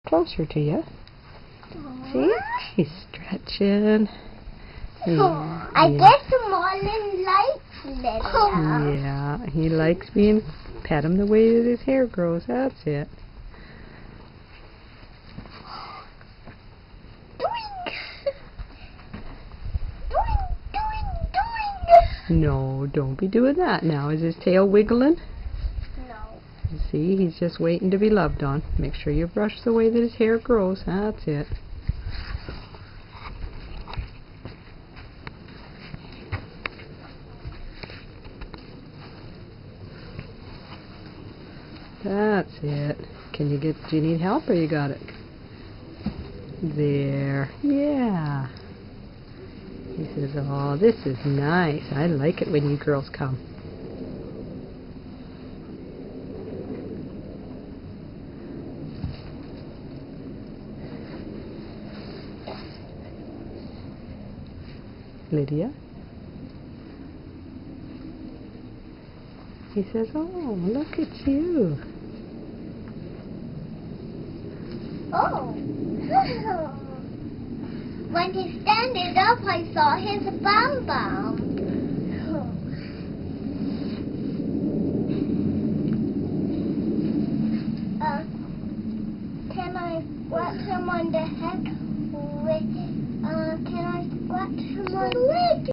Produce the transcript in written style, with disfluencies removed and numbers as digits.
Closer to you. See? He's stretching. Yeah, I guess the Marlin likes Lydia. Yeah, he likes being pet him the way that his hair grows. That's it. No, don't be doing that now. Is his tail wiggling? No. See, he's just waiting to be loved on. Make sure you brush the way that his hair grows. That's it. That's it. Do you need help or you got it? There. Yeah. He says, oh, this is nice. I like it when you girls come. Lydia? He says, oh, look at you. Oh. When he standing up, I saw his bum bum.